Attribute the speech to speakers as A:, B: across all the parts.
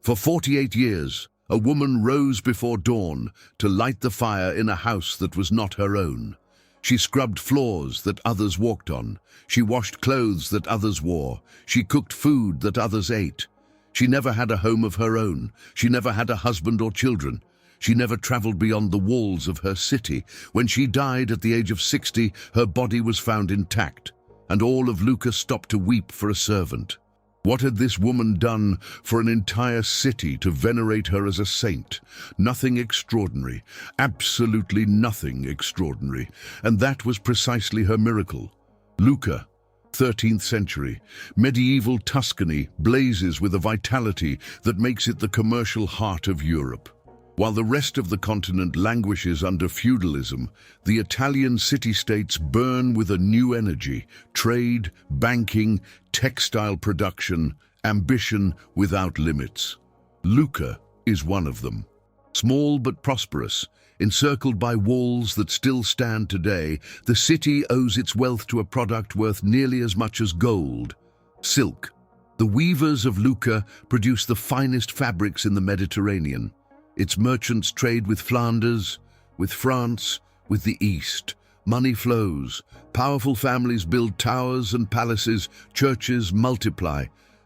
A: For 48 years, a woman rose before dawn to light the fire in a house that was not her own. She scrubbed floors that others walked on. She washed clothes that others wore. She cooked food that others ate. She never had a home of her own. She never had a husband or children. She never traveled beyond the walls of her city. When she died at the age of 60, her body was found intact, and all of Lucca stopped to weep for a servant. What had this woman done for an entire city to venerate her as a saint? Nothing extraordinary, absolutely nothing extraordinary, and that was precisely her miracle. Lucca, 13th century, medieval Tuscany blazes with a vitality that makes it the commercial heart of Europe. While the rest of the continent languishes under feudalism, the Italian city-states burn with a new energy: trade, banking, textile production, ambition without limits. Lucca is one of them. Small but prosperous, encircled by walls that still stand today, the city owes its wealth to a product worth nearly as much as gold: silk. The weavers of Lucca produce the finest fabrics in the Mediterranean. Its merchants trade with Flanders, with France, with the East. Money flows. Powerful families build towers and palaces. Churches multiply.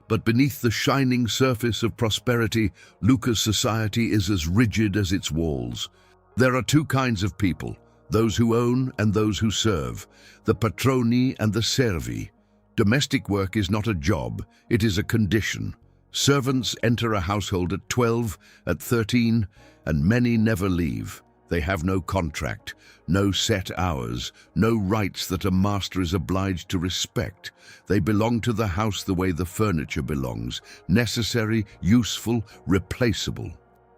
A: But beneath the shining surface of prosperity, Lucca's society is as rigid as its walls. There are two kinds of people: those who own and those who serve, the patroni and the servi. Domestic work is not a job, it is a condition. Servants enter a household at 12, at 13, and many never leave. They have no contract, no set hours, no rights that a master is obliged to respect. They belong to the house the way the furniture belongs: necessary, useful, replaceable.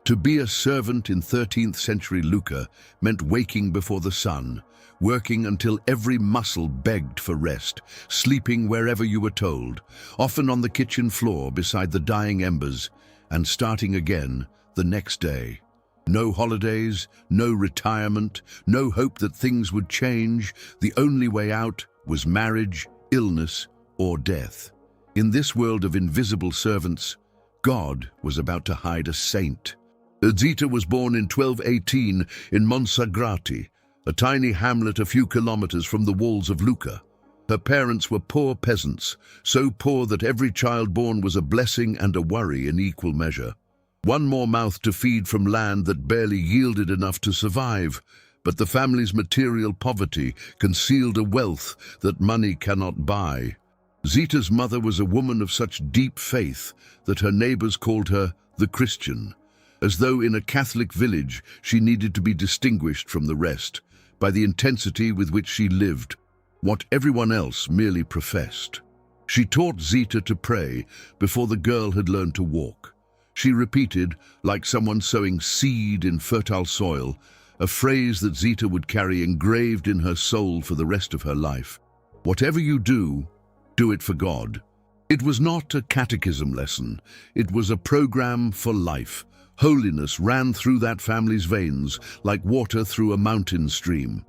A: To be a servant in 13th century Lucca meant waking before the sun, working until every muscle begged for rest, sleeping wherever you were told, often on the kitchen floor beside the dying embers, and starting again the next day. No holidays, no retirement, no hope that things would change. The only way out was marriage, illness, or death. In this world of invisible servants, God was about to hide a saint. Zita was born in 1218 in Monsagrati, a tiny hamlet a few kilometers from the walls of Lucca. Her parents were poor peasants, so poor that every child born was a blessing and a worry in equal measure. One more mouth to feed from land that barely yielded enough to survive, but the family's material poverty concealed a wealth that money cannot buy. Zita's mother was a woman of such deep faith that her neighbors called her the Christian, as though in a Catholic village she needed to be distinguished from the rest by the intensity with which she lived what everyone else merely professed. She taught Zita to pray before the girl had learned to walk. She repeated, like someone sowing seed in fertile soil, a phrase that Zita would carry engraved in her soul for the rest of her life: "Whatever you do, do it for God." It was not a catechism lesson, it was a program for life. Holiness ran through that family's veins like water through a mountain stream.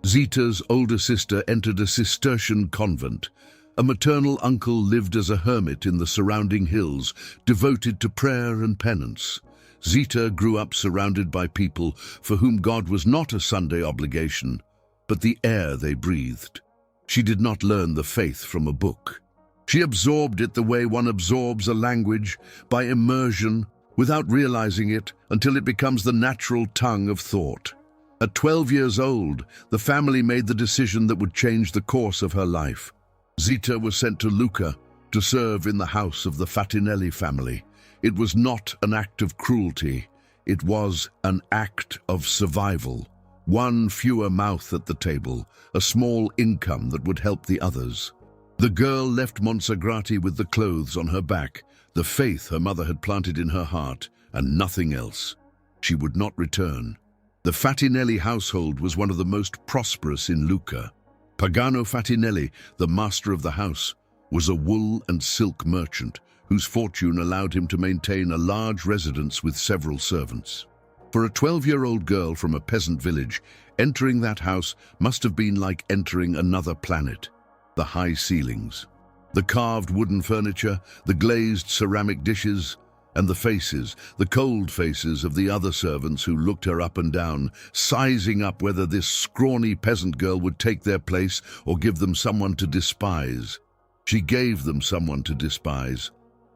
A: Zita's older sister entered a Cistercian convent. A maternal uncle lived as a hermit in the surrounding hills, devoted to prayer and penance. Zita grew up surrounded by people for whom God was not a Sunday obligation, but the air they breathed. She did not learn the faith from a book. She absorbed it the way one absorbs a language, by immersion, without realizing it until it becomes the natural tongue of thought. At 12 years old, the family made the decision that would change the course of her life. Zita was sent to Lucca to serve in the house of the Fatinelli family. It was not an act of cruelty, it was an act of survival. One fewer mouth at the table, a small income that would help the others. The girl left Monsagrati with the clothes on her back, the faith her mother had planted in her heart, and nothing else. She would not return. The Fatinelli household was one of the most prosperous in Lucca. Pagano Fatinelli, the master of the house, was a wool and silk merchant whose fortune allowed him to maintain a large residence with several servants. For a 12-year-old girl from a peasant village, entering that house must have been like entering another planet. The high ceilings, the carved wooden furniture, the glazed ceramic dishes, And the faces, the cold faces of the other servants who looked her up and down, sizing up whether this scrawny peasant girl would take their place or give them someone to despise. She gave them someone to despise.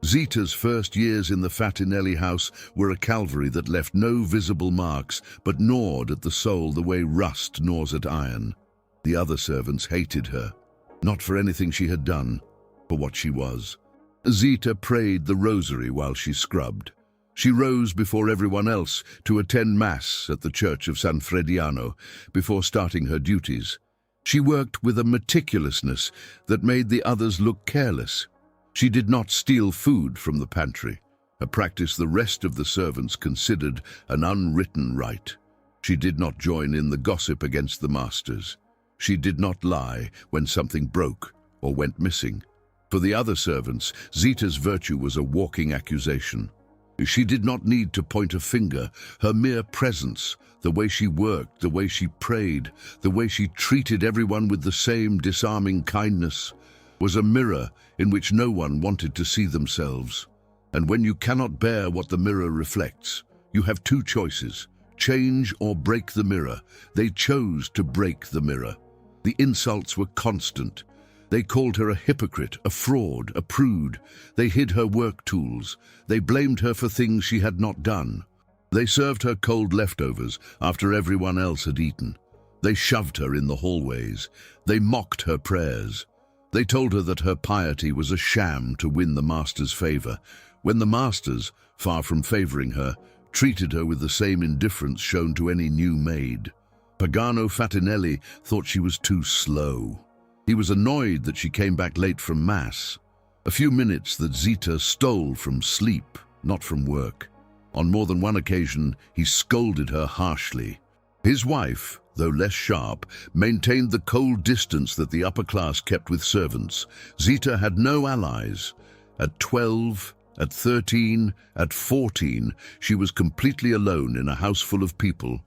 A: Zita's first years in the Fatinelli house were a calvary that left no visible marks, but gnawed at the soul the way rust gnaws at iron. The other servants hated her, not for anything she had done, for what she was. Zita prayed the rosary while she scrubbed. She rose before everyone else to attend Mass at the church of San Frediano before starting her duties. She worked with a meticulousness that made the others look careless. She did not steal food from the pantry, a practice the rest of the servants considered an unwritten right. She did not join in the gossip against the masters. She did not lie when something broke or went missing. For the other servants, Zita's virtue was a walking accusation. She did not need to point a finger. Her mere presence, the way she worked, the way she prayed, the way she treated everyone with the same disarming kindness, was a mirror in which no one wanted to see themselves. And when you cannot bear what the mirror reflects, you have two choices: change or break the mirror. They chose to break the mirror. The insults were constant. They called her a hypocrite, a fraud, a prude. They hid her work tools. They blamed her for things she had not done. They served her cold leftovers after everyone else had eaten. They shoved her in the hallways. They mocked her prayers. They told her that her piety was a sham to win the master's favor, when the masters, far from favoring her, treated her with the same indifference shown to any new maid. Pagano Fatinelli thought she was too slow. He was annoyed that she came back late from Mass, a few minutes that Zita stole from sleep, not from work. On more than one occasion, he scolded her harshly. His wife, though less sharp, maintained the cold distance that the upper class kept with servants. Zita had no allies. At 12, at 13, at 14, she was completely alone in a house full of people,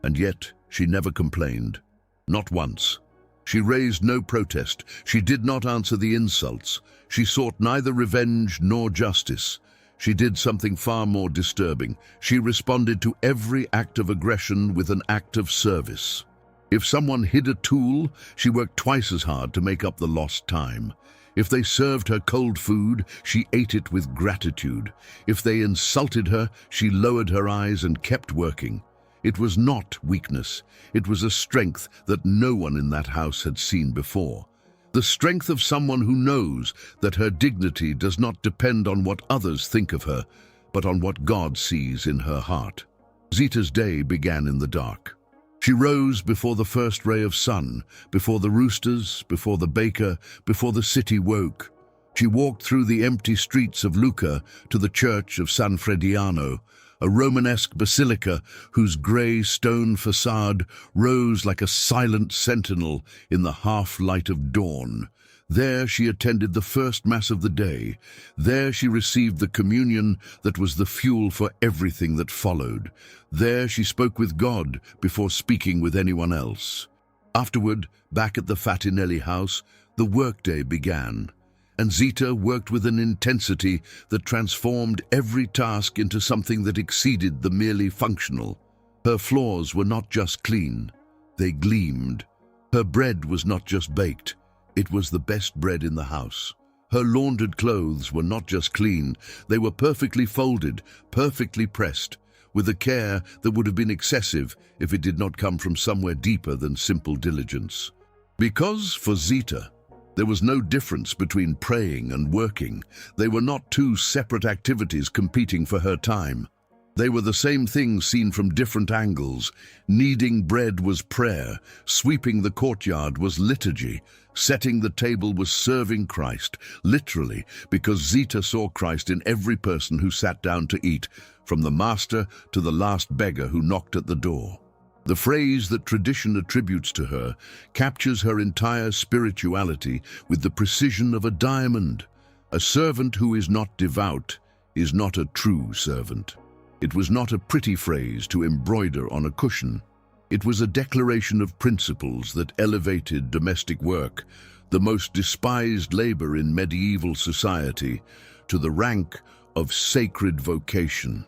A: and yet she never complained. Not once. She raised no protest. She did not answer the insults. She sought neither revenge nor justice. She did something far more disturbing. She responded to every act of aggression with an act of service. If someone hid a tool, she worked twice as hard to make up the lost time. If they served her cold food, she ate it with gratitude. If they insulted her, she lowered her eyes and kept working. It was not weakness. It was a strength that no one in that house had seen before. The strength of someone who knows that her dignity does not depend on what others think of her, but on what God sees in her heart. Zita's day began in the dark. She rose before the first ray of sun, before the roosters, before the baker, before the city woke. She walked through the empty streets of Lucca to the church of San Frediano, a Romanesque basilica whose grey stone facade rose like a silent sentinel in the half-light of dawn. There she attended the first Mass of the day. There she received the communion that was the fuel for everything that followed. There she spoke with God before speaking with anyone else. Afterward, back at the Fatinelli house, the workday began. And Zita worked with an intensity that transformed every task into something that exceeded the merely functional. Her floors were not just clean, they gleamed. Her bread was not just baked, it was the best bread in the house. Her laundered clothes were not just clean, they were perfectly folded, perfectly pressed, with a care that would have been excessive if it did not come from somewhere deeper than simple diligence. Because, for Zita, there was no difference between praying and working. They were not two separate activities competing for her time. They were the same thing seen from different angles. Kneading bread was prayer, sweeping the courtyard was liturgy, setting the table was serving Christ, literally, because Zita saw Christ in every person who sat down to eat, from the master to the last beggar who knocked at the door. The phrase that tradition attributes to her captures her entire spirituality with the precision of a diamond. A servant who is not devout is not a true servant. It was not a pretty phrase to embroider on a cushion. It was a declaration of principles that elevated domestic work, the most despised labor in medieval society, to the rank of sacred vocation.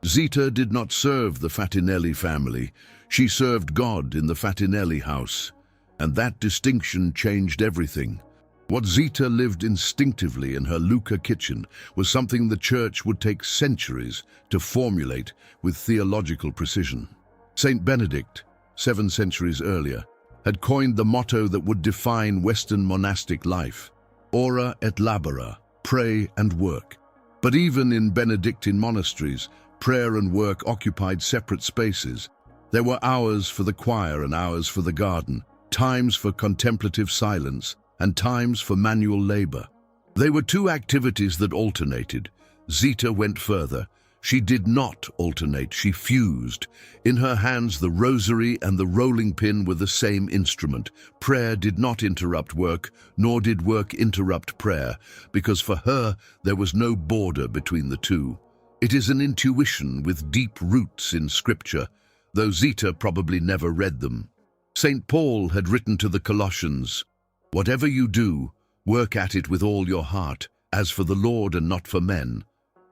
A: Zita did not serve the Fatinelli family. She served God in the Fatinelli house, and that distinction changed everything. What Zita lived instinctively in her Lucca kitchen was something the church would take centuries to formulate with theological precision. Saint Benedict, 7 centuries earlier, had coined the motto that would define Western monastic life: ora et labora, pray and work. But even in Benedictine monasteries, prayer and work occupied separate spaces. There were hours for the choir and hours for the garden, times for contemplative silence and times for manual labor. They were two activities that alternated. Zita went further. She did not alternate, she fused. In her hands, the rosary and the rolling pin were the same instrument. Prayer did not interrupt work, nor did work interrupt prayer, because for her there was no border between the two. It is an intuition with deep roots in Scripture, though Zita probably never read them. St. Paul had written to the Colossians, "Whatever you do, work at it with all your heart, as for the Lord and not for men."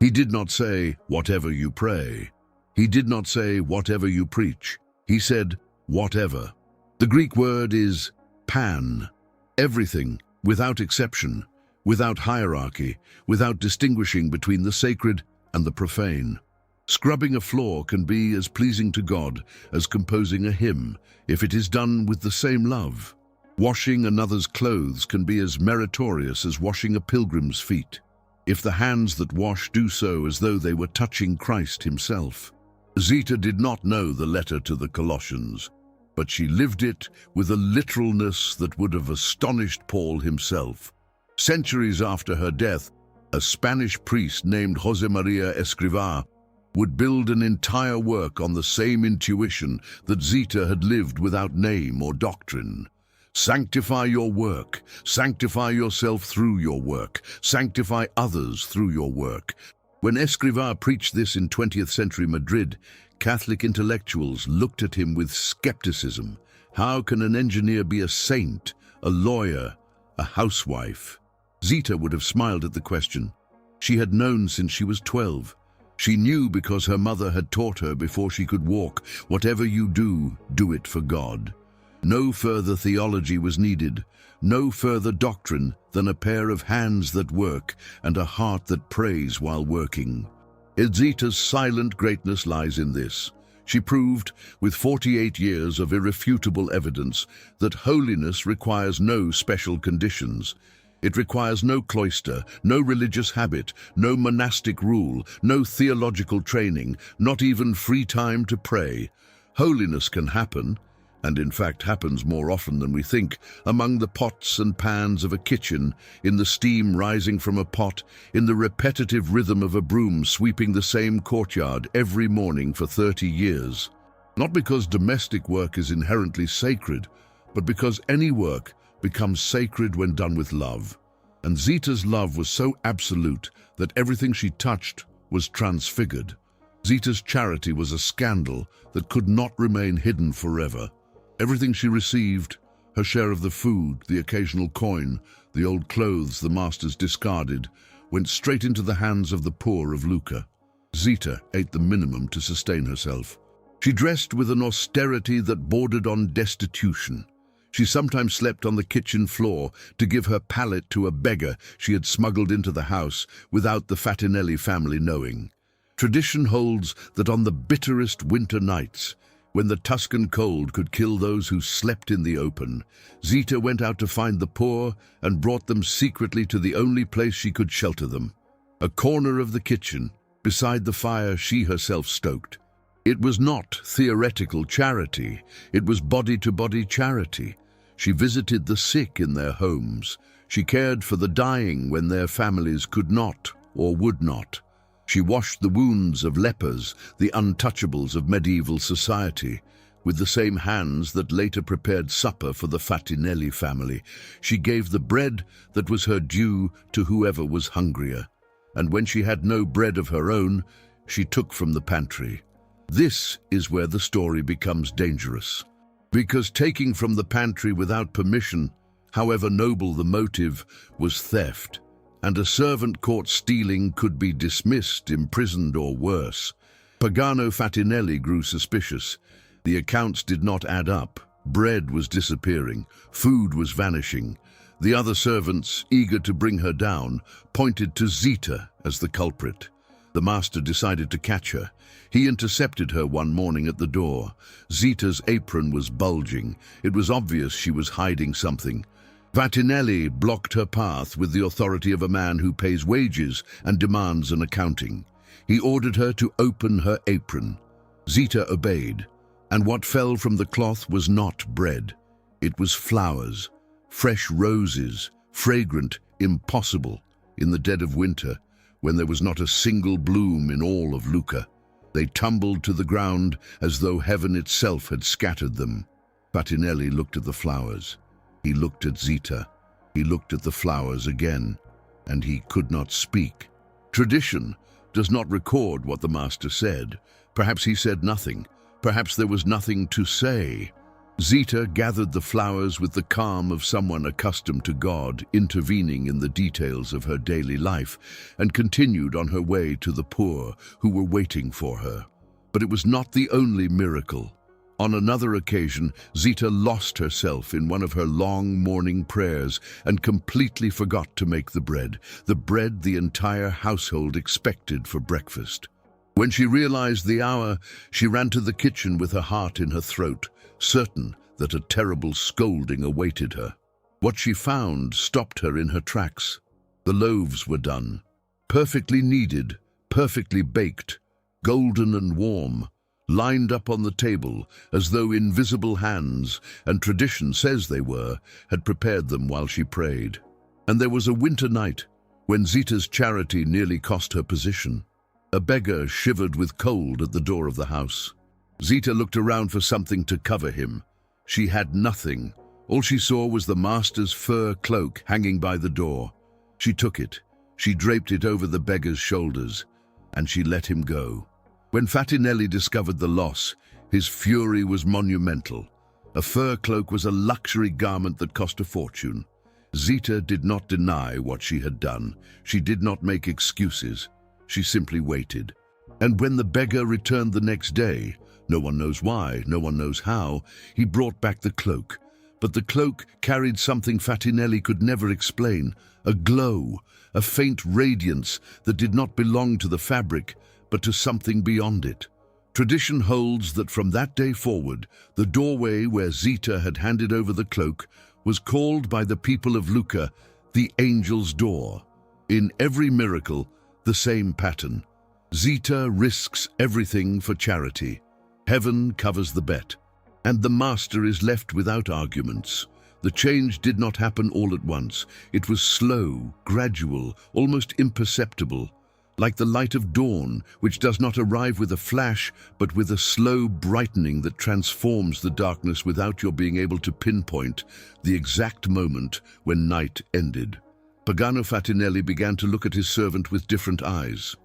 A: He did not say, "Whatever you pray." He did not say, "Whatever you preach." He said, "Whatever." The Greek word is pan. Everything, without exception, without hierarchy, without distinguishing between the sacred and the profane. Scrubbing a floor can be as pleasing to God as composing a hymn, if it is done with the same love. Washing another's clothes can be as meritorious as washing a pilgrim's feet, if the hands that wash do so as though they were touching Christ himself. Zita did not know the letter to the Colossians, but she lived it with a literalness that would have astonished Paul himself. Centuries after her death, a Spanish priest named José María Escrivá would build an entire work on the same intuition that Zita had lived without name or doctrine. Sanctify your work, sanctify yourself through your work, sanctify others through your work. When Escrivá preached this in 20th century Madrid, Catholic intellectuals looked at him with skepticism. How can an engineer be a saint, a lawyer, a housewife? Zita would have smiled at the question. She had known since she was 12. She knew because her mother had taught her before she could walk, whatever you do, do it for God. No further theology was needed, no further doctrine than a pair of hands that work and a heart that prays while working. Zita's silent greatness lies in this. She proved, with 48 years of irrefutable evidence, that holiness requires no special conditions. It requires no cloister, no religious habit, no monastic rule, no theological training, not even free time to pray. Holiness can happen, and in fact happens more often than we think, among the pots and pans of a kitchen, in the steam rising from a pot, in the repetitive rhythm of a broom sweeping the same courtyard every morning for 30 years. Not because domestic work is inherently sacred, but because any work becomes sacred when done with love. And Zita's love was so absolute that everything she touched was transfigured. Zita's charity was a scandal that could not remain hidden forever. Everything she received, her share of the food, the occasional coin, the old clothes the masters discarded, went straight into the hands of the poor of Lucca. Zita ate the minimum to sustain herself. She dressed with an austerity that bordered on destitution. She sometimes slept on the kitchen floor to give her pallet to a beggar she had smuggled into the house without the Fatinelli family knowing. Tradition holds that on the bitterest winter nights, when the Tuscan cold could kill those who slept in the open, Zita went out to find the poor and brought them secretly to the only place she could shelter them, a corner of the kitchen, beside the fire she herself stoked. It was not theoretical charity, it was body-to-body charity. She visited the sick in their homes. She cared for the dying when their families could not or would not. She washed the wounds of lepers, the untouchables of medieval society, with the same hands that later prepared supper for the Fatinelli family. She gave the bread that was her due to whoever was hungrier. And when she had no bread of her own, she took from the pantry. This is where the story becomes dangerous. Because taking from the pantry without permission, however noble the motive, was theft. and a servant caught stealing could be dismissed, imprisoned, or worse. Pagano Fatinelli grew suspicious. The accounts did not add up. Bread was disappearing. Food was vanishing. The other servants, eager to bring her down, pointed to Zita as the culprit. The master decided to catch her. He intercepted her one morning at the door. Zita's apron was bulging. It was obvious she was hiding something. Fatinelli blocked her path with the authority of a man who pays wages and demands an accounting. He ordered her to open her apron. Zita obeyed, and what fell from the cloth was not bread. It was flowers, fresh roses, fragrant, impossible, in the dead of winter, when there was not a single bloom in all of Lucca. They tumbled to the ground as though heaven itself had scattered them. Fatinelli looked at the flowers. He looked at Zita. He looked at the flowers again, and he could not speak. Tradition does not record what the master said. Perhaps he said nothing. Perhaps there was nothing to say. Zita gathered the flowers with the calm of someone accustomed to God intervening in the details of her daily life, and continued on her way to the poor who were waiting for her. But it was not the only miracle. On another occasion, Zita lost herself in one of her long morning prayers and completely forgot to make the bread the entire household expected for breakfast. When she realized the hour, she ran to the kitchen with her heart in her throat, certain that a terrible scolding awaited her. What she found stopped her in her tracks. The loaves were done, perfectly kneaded, perfectly baked, golden and warm, lined up on the table as though invisible hands, and tradition says they were, had prepared them while she prayed. And there was a winter night when Zita's charity nearly cost her position. A beggar shivered with cold at the door of the house. Zita looked around for something to cover him. She had nothing. All she saw was the master's fur cloak hanging by the door. She took it. She draped it over the beggar's shoulders, and she let him go. When Fatinelli discovered the loss, his fury was monumental. A fur cloak was a luxury garment that cost a fortune. Zita did not deny what she had done. She did not make excuses. She simply waited. And when the beggar returned the next day, no one knows why, no one knows how, he brought back the cloak. But the cloak carried something Fatinelli could never explain, a glow, a faint radiance that did not belong to the fabric, but to something beyond it. Tradition holds that from that day forward, the doorway where Zita had handed over the cloak was called by the people of Lucca the Angel's Door. In every miracle, the same pattern. Zita risks everything for charity. Heaven covers the bet, and the master is left without arguments. The change did not happen all at once. It was slow, gradual, almost imperceptible, like the light of dawn, which does not arrive with a flash, but with a slow brightening that transforms the darkness without your being able to pinpoint the exact moment when night ended. Pagano Fatinelli began to look at his servant with different eyes.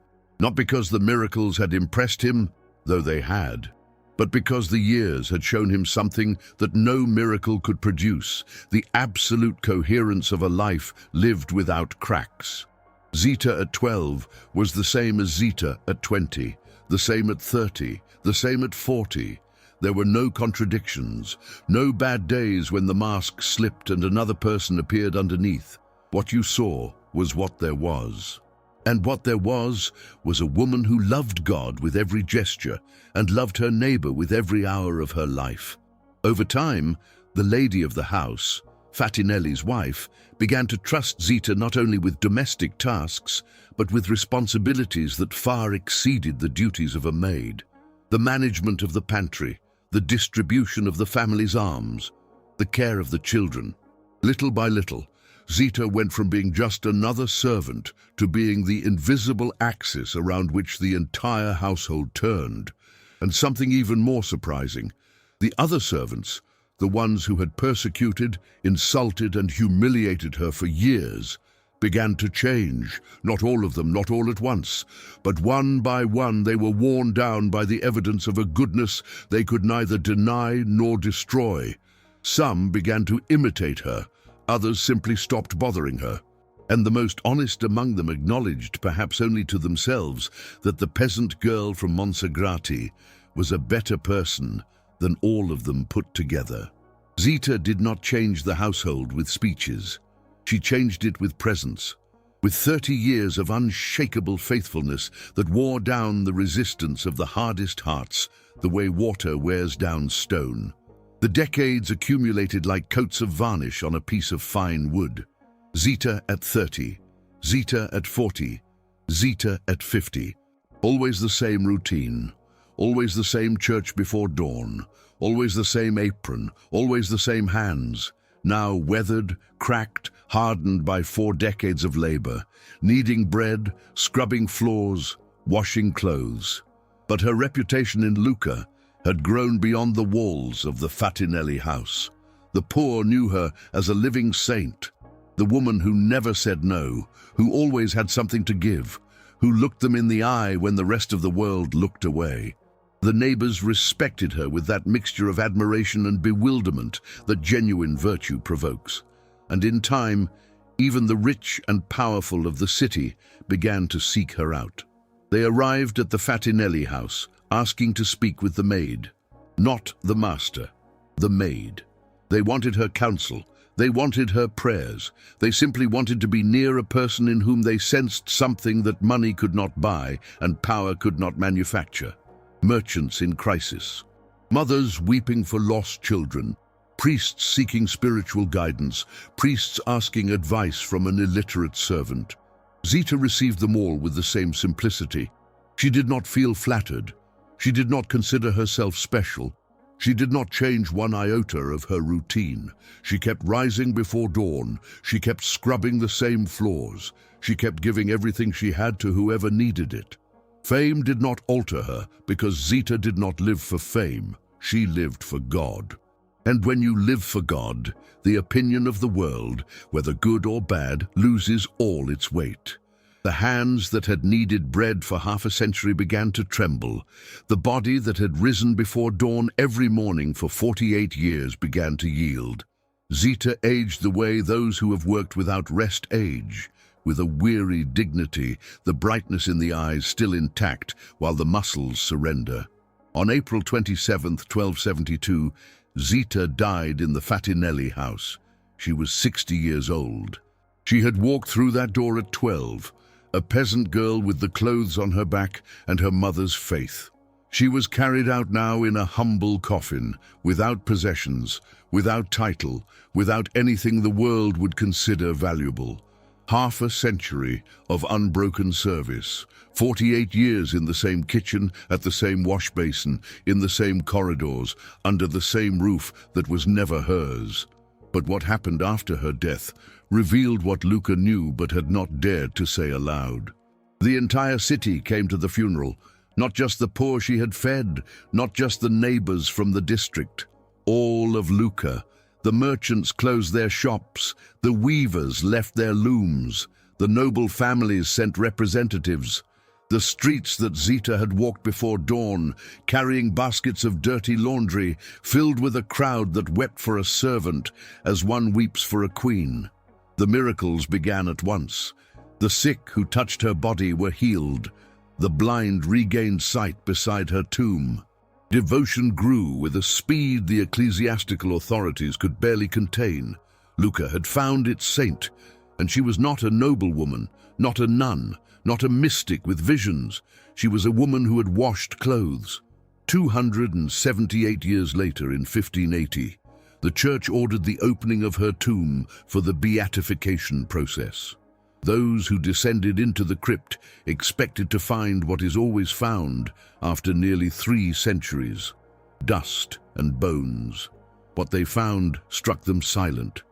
A: Not because the miracles had impressed him, though they had, but because the years had shown him something that no miracle could produce, the absolute coherence of a life lived without cracks. Zita at 12 was the same as Zita at 20, the same at 30, the same at 40. There were no contradictions, no bad days when the mask slipped and another person appeared underneath. What you saw was what there was. And what there was a woman who loved God with every gesture and loved her neighbor with every hour of her life. Over time, the lady of the house, Fatinelli's wife, began to trust Zita not only with domestic tasks, but with responsibilities that far exceeded the duties of a maid. The management of the pantry, the distribution of the family's alms, the care of the children. Little by little, Zita went from being just another servant to being the invisible axis around which the entire household turned. And something even more surprising, the other servants, the ones who had persecuted, insulted, and humiliated her for years, began to change. Not all of them, not all at once, but one by one they were worn down by the evidence of a goodness they could neither deny nor destroy. Some began to imitate her. Others simply stopped bothering her. And the most honest among them acknowledged, perhaps only to themselves, that the peasant girl from Monsagrati was a better person than all of them put together. Zita did not change the household with speeches. She changed it with presence, with 30 years of unshakable faithfulness that wore down the resistance of the hardest hearts, the way water wears down stone. The decades accumulated like coats of varnish on a piece of fine wood. Zita at 30, Zita at 40, Zita at 50. Always the same routine, always the same church before dawn, always the same apron, always the same hands, now weathered, cracked, hardened by 4 decades of labor, kneading bread, scrubbing floors, washing clothes. But her reputation in Lucca had grown beyond the walls of the Fatinelli house. The poor knew her as a living saint, the woman who never said no, who always had something to give, who looked them in the eye when the rest of the world looked away. The neighbors respected her with that mixture of admiration and bewilderment that genuine virtue provokes. And in time, even the rich and powerful of the city began to seek her out. They arrived at the Fatinelli house, asking to speak with the maid. Not the master, the maid. They wanted her counsel. They wanted her prayers. They simply wanted to be near a person in whom they sensed something that money could not buy and power could not manufacture. Merchants in crisis, mothers weeping for lost children, priests seeking spiritual guidance, priests asking advice from an illiterate servant. Zita received them all with the same simplicity. She did not feel flattered. She did not consider herself special. She did not change one iota of her routine. She kept rising before dawn. She kept scrubbing the same floors. She kept giving everything she had to whoever needed it. Fame did not alter her because Zita did not live for fame. She lived for God. And when you live for God, the opinion of the world, whether good or bad, loses all its weight. The hands that had kneaded bread for half a century began to tremble. The body that had risen before dawn every morning for 48 years began to yield. Zita aged the way those who have worked without rest age, with a weary dignity, the brightness in the eyes still intact while the muscles surrender. On April 27, 1272, Zita died in the Fatinelli house. She was 60 years old. She had walked through that door at 12, a peasant girl with the clothes on her back and her mother's faith. She was carried out now in a humble coffin, without possessions, without title, without anything the world would consider valuable. Half a century of unbroken service, 48 years in the same kitchen, at the same wash basin, in the same corridors, under the same roof that was never hers. But what happened after her death revealed what Lucca knew but had not dared to say aloud. The entire city came to the funeral, not just the poor she had fed, not just the neighbors from the district. All of Lucca. The merchants closed their shops, the weavers left their looms, the noble families sent representatives. The streets that Zita had walked before dawn, carrying baskets of dirty laundry, filled with a crowd that wept for a servant as one weeps for a queen. The miracles began at once. The sick who touched her body were healed. The blind regained sight beside her tomb. Devotion grew with a speed the ecclesiastical authorities could barely contain. Lucca had found its saint, and she was not a noblewoman, not a nun, not a mystic with visions. She was a woman who had washed clothes. 278 years later, in 1580, the church ordered the opening of her tomb for the beatification process. Those who descended into the crypt expected to find what is always found after nearly 3 centuries: dust and bones. What they found struck them silent.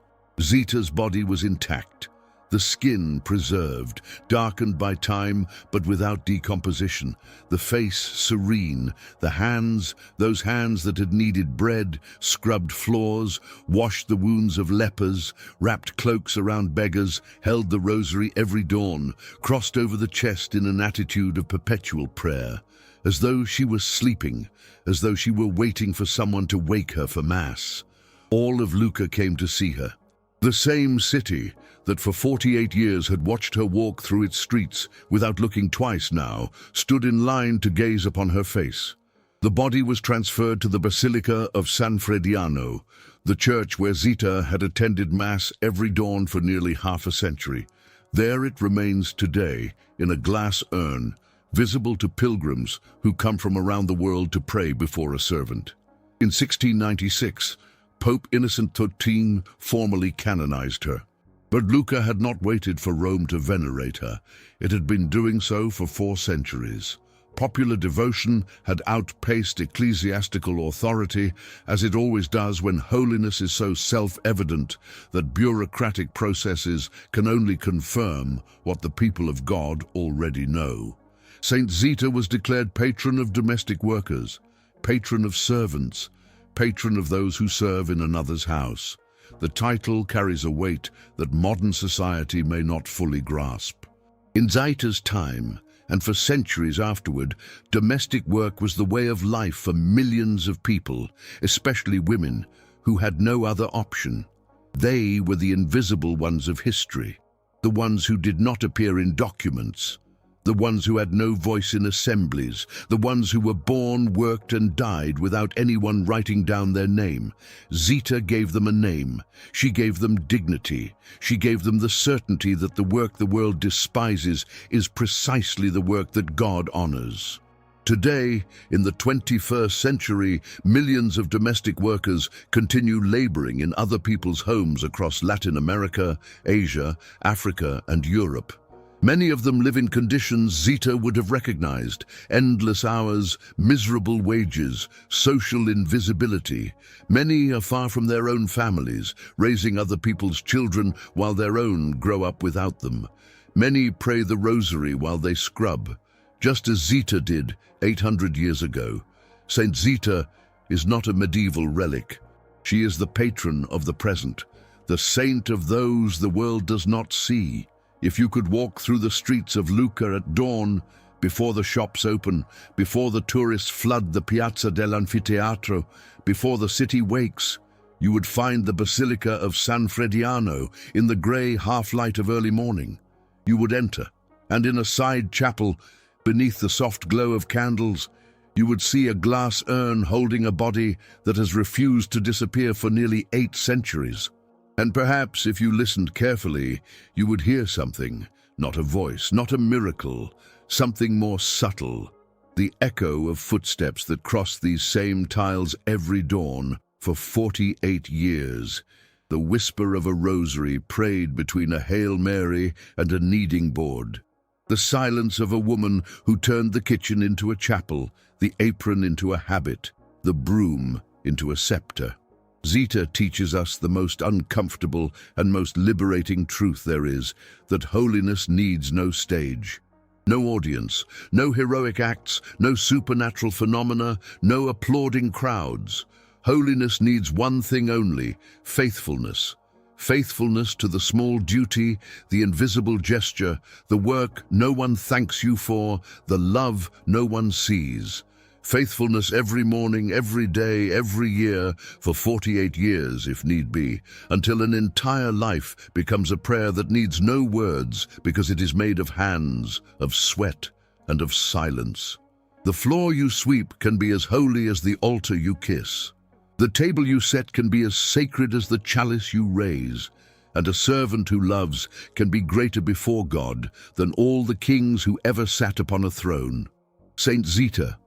A: Zita's body was intact, the skin preserved, darkened by time but without decomposition, the face serene, the hands, those hands that had kneaded bread, scrubbed floors, washed the wounds of lepers, wrapped cloaks around beggars, held the rosary every dawn, crossed over the chest in an attitude of perpetual prayer, as though she was sleeping, as though she were waiting for someone to wake her for Mass. All of Lucca came to see her. The same city, that for 48 years had watched her walk through its streets without looking twice now, stood in line to gaze upon her face. The body was transferred to the Basilica of San Frediano, the church where Zita had attended Mass every dawn for nearly half a century. There it remains today, in a glass urn, visible to pilgrims who come from around the world to pray before a servant. In 1696, Pope Innocent XIII formally canonized her. But Lucca had not waited for Rome to venerate her. It had been doing so for 4 centuries. Popular devotion had outpaced ecclesiastical authority, as it always does when holiness is so self-evident that bureaucratic processes can only confirm what the people of God already know. Saint Zita was declared patron of domestic workers, patron of servants, patron of those who serve in another's house. The title carries a weight that modern society may not fully grasp. In Zita's time, and for centuries afterward, domestic work was the way of life for millions of people, especially women, who had no other option. They were the invisible ones of history, the ones who did not appear in documents, the ones who had no voice in assemblies, the ones who were born, worked and died without anyone writing down their name. Zita gave them a name. She gave them dignity. She gave them the certainty that the work the world despises is precisely the work that God honors. Today, in the 21st century, millions of domestic workers continue laboring in other people's homes across Latin America, Asia, Africa, and Europe. Many of them live in conditions Zita would have recognized: endless hours, miserable wages, social invisibility. Many are far from their own families, raising other people's children while their own grow up without them. Many pray the rosary while they scrub, just as Zita did 800 years ago. Saint Zita is not a medieval relic. She is the patron of the present, the saint of those the world does not see. If you could walk through the streets of Lucca at dawn, before the shops open, before the tourists flood the Piazza dell'Anfiteatro, before the city wakes, you would find the Basilica of San Frediano in the grey half-light of early morning. You would enter, and in a side chapel, beneath the soft glow of candles, you would see a glass urn holding a body that has refused to disappear for nearly 8 centuries. And perhaps, if you listened carefully, you would hear something, not a voice, not a miracle, something more subtle, the echo of footsteps that crossed these same tiles every dawn for 48 years, the whisper of a rosary prayed between a Hail Mary and a kneading board, the silence of a woman who turned the kitchen into a chapel, the apron into a habit, the broom into a scepter. Zita teaches us the most uncomfortable and most liberating truth there is, that holiness needs no stage, no audience, no heroic acts, no supernatural phenomena, no applauding crowds. Holiness needs one thing only: faithfulness. Faithfulness to the small duty, the invisible gesture, the work no one thanks you for, the love no one sees. Faithfulness every morning, every day, every year, for 48 years if need be, until an entire life becomes a prayer that needs no words because it is made of hands, of sweat, and of silence. The floor you sweep can be as holy as the altar you kiss. The table you set can be as sacred as the chalice you raise, and a servant who loves can be greater before God than all the kings who ever sat upon a throne. Saint Zita,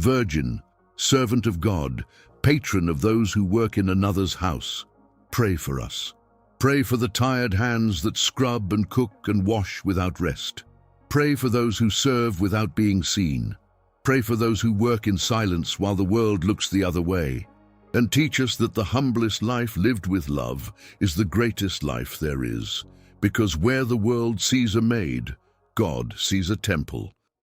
A: Virgin, servant of God, patron of those who work in another's house, pray for us. Pray for the tired hands that scrub and cook and wash without rest. Pray for those who serve without being seen. Pray for those who work in silence while the world looks the other way. And teach us that the humblest life lived with love is the greatest life there is, because where the world sees a maid, God sees a temple.